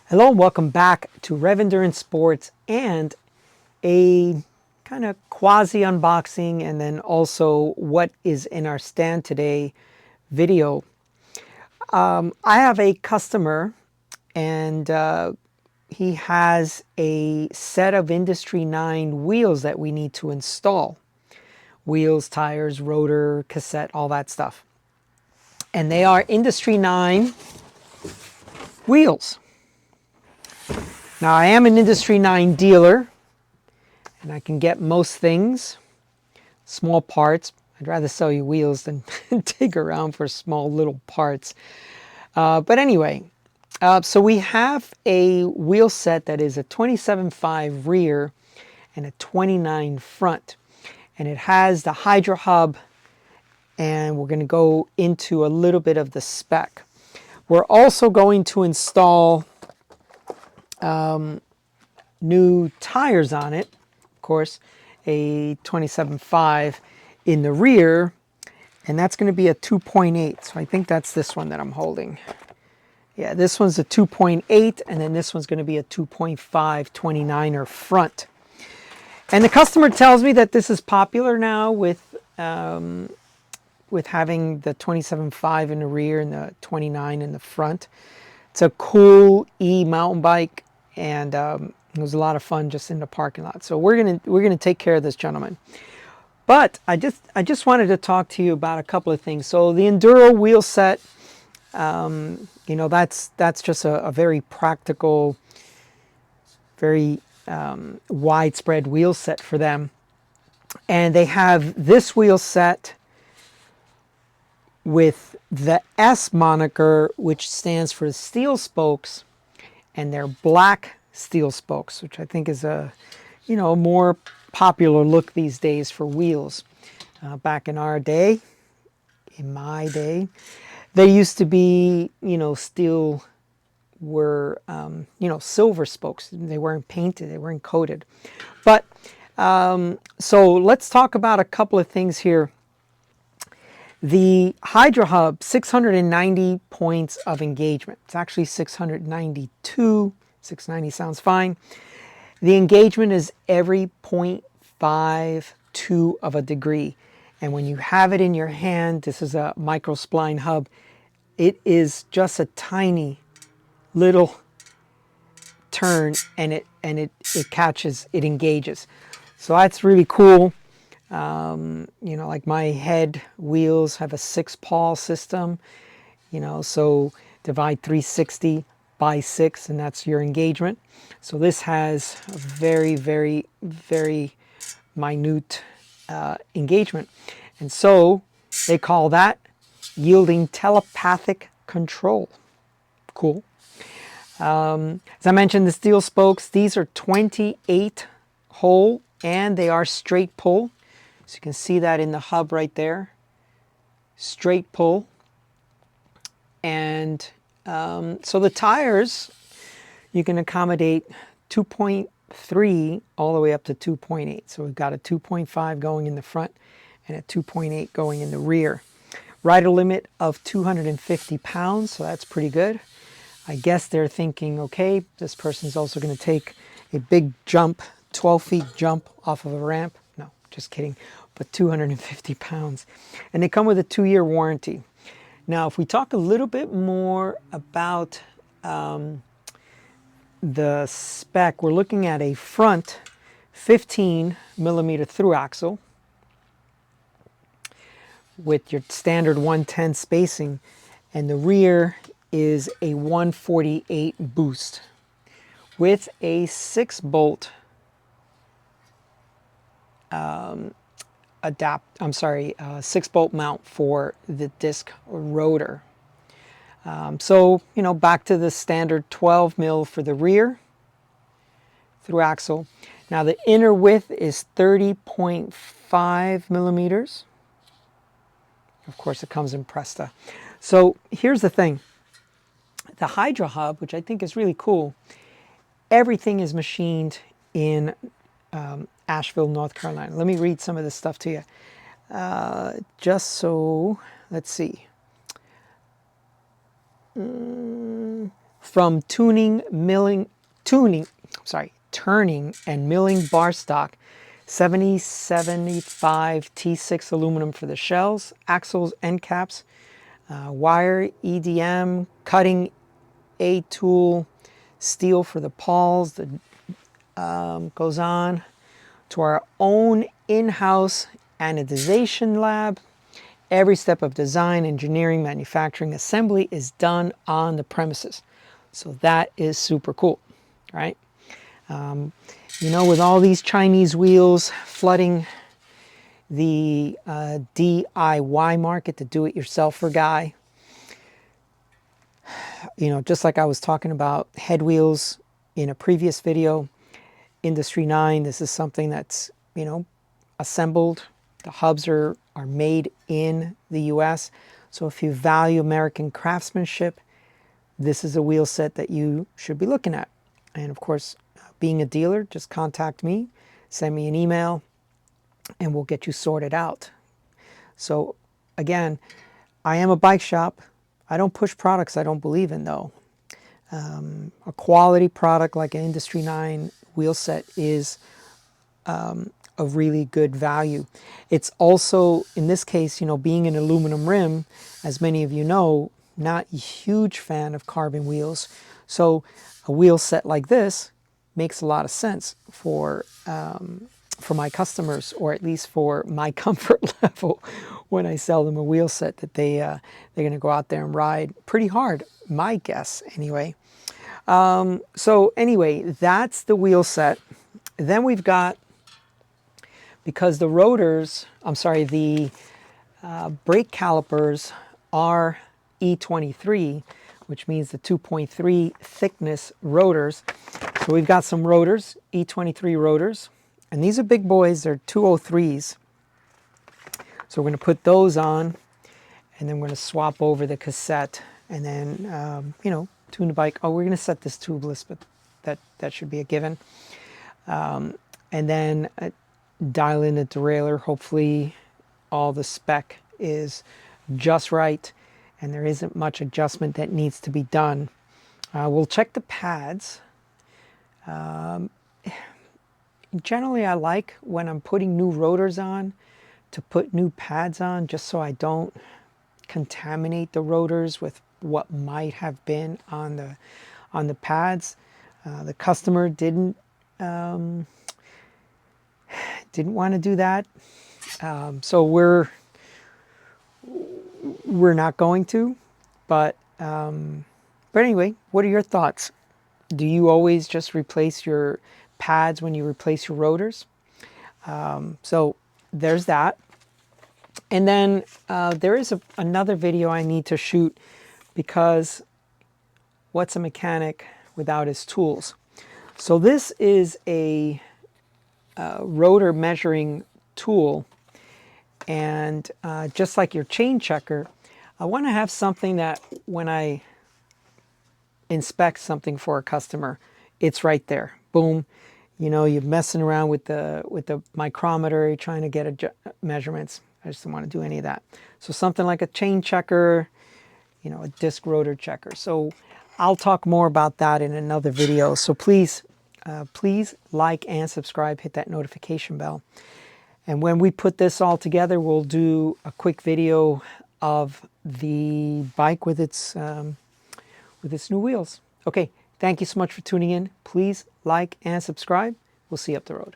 Hello and welcome back to Rev Endurance Sports and a kind of quasi unboxing and then also what is in our stand today video. I have a customer and he has a set of Industry 9 wheels that we need to install. Wheels, tires, rotor, cassette, all that stuff. And they are Industry 9 wheels. Now I am an Industry 9 dealer and I can get most things, small parts. I'd rather sell you wheels than dig around for small little parts. But anyway, so we have a wheel set that is a 27.5 rear and a 29 front. And it has the Hydra hub, and we're going to go into a little bit of the spec. We're also going to install new tires on it. Of course, a 27.5 in the rear, and that's going to be a 2.8. So I think that's this one that I'm holding. Yeah, this one's a 2.8, and then this one's going to be a 2.5 29er front. And the customer tells me that this is popular now with having the 27.5 in the rear and the 29 in the front. It's a cool mountain bike, and it was a lot of fun just in the parking lot. So we're gonna take care of this gentleman. But I just wanted to talk to you about a couple of things. So the Enduro wheel set, that's just a very practical, very widespread wheel set for them. And they have this wheel set with the S moniker, which stands for steel spokes, and they're black steel spokes, which I think is a more popular look these days for wheels. Back in our day, in my day, they used to be, steel were, silver spokes. They weren't painted, they weren't coated. But so let's talk about a couple of things here. The Hydra hub, 690 points of engagement. It's actually 692. 690 sounds fine. The engagement is every 0.52 of a degree. And when you have it in your hand, this is a microspline hub. It is just a tiny little turn, and it catches, it engages. So that's really cool. Like my head wheels have a 6-pawl system, so divide 360 by 6, and that's your engagement. So this has a very, very, very minute engagement. And so they call that yielding telepathic control. Cool. As I mentioned, the steel spokes, these are 28 hole, and they are straight pull. So you can see that in the hub right there. Straight pull. And so the tires, you can accommodate 2.3 all the way up to 2.8. So we've got a 2.5 going in the front and a 2.8 going in the rear. Rider limit of 250 pounds, so that's pretty good. I guess they're thinking, okay, this person's also going to take a big jump, 12 feet jump off of a ramp. No, just kidding, but 250 pounds. And they come with a 2-year warranty. Now, if we talk a little bit more about the spec, we're looking at a front 15 millimeter through axle with your standard 110 spacing, and the rear is a 148 boost with a 6-bolt 6-bolt mount for the disc rotor. So, back to the standard 12 mil for the rear through axle. Now the inner width is 30.5 millimeters. Of course, it comes in Presta. So here's the thing. The Hydra hub, which I think is really cool, everything is machined in Asheville, North Carolina. Let me read some of this stuff to you. Just so, let's see. from turning and milling bar stock, 7075 T6 aluminum for the shells, axles, end caps, wire, EDM, cutting A tool, steel for the pawls, the goes on to our own in-house anodization lab. Every step of design, engineering, manufacturing, assembly is done on the premises. So that is super cool, right? You know, with all these Chinese wheels flooding the DIY market, the do-it-yourselfer guy, you know, just like I was talking about head wheels in a previous video, Industry 9, this is something that's, you know, assembled. The hubs are made in the US. So if you value American craftsmanship, this is a wheel set that you should be looking at. And of course, being a dealer, just contact me, send me an email, and we'll get you sorted out. So again, I am a bike shop. I don't push products I don't believe in, though. A quality product like an Industry 9 wheel set is of really good value. It's also, in this case, you know, being an aluminum rim, as many of you know, not a huge fan of carbon wheels. So a wheel set like this makes a lot of sense for my customers, or at least for my comfort level when I sell them a wheel set that they're going to go out there and ride pretty hard, my guess anyway. So anyway, that's the wheel set. Then we've got, because the rotors, the brake calipers are E23, which means the 2.3 thickness rotors. So we've got some rotors, E23 rotors, and these are big boys, they're 203s. So we're going to put those on, and then we're going to swap over the cassette, and then, you know, tune the bike. Oh, we're going to set this tubeless, but that should be a given. And then dial in the derailleur. Hopefully all the spec is just right, and there isn't much adjustment that needs to be done. We'll check the pads. Generally, I like when I'm putting new rotors on to put new pads on, just so I don't contaminate the rotors with what might have been on the pads. The customer didn't want to do that, so we're not going to. But anyway, what are your thoughts? Do you always just replace your pads when you replace your rotors? So there's that. And then there is another video I need to shoot, because what's a mechanic without his tools? So this is a rotor measuring tool, and just like your chain checker, I want to have something that when I inspect something for a customer, it's right there. Boom. You know, you're messing around with the micrometer, you're trying to get measurements. I just don't want to do any of that. So something like a chain checker, you know, a disc rotor checker. So I'll talk more about that in another video. So please like and subscribe, hit that notification bell. And when we put this all together, we'll do a quick video of the bike with its new wheels. Okay, thank you so much for tuning in. Please like and subscribe. We'll see you up the road.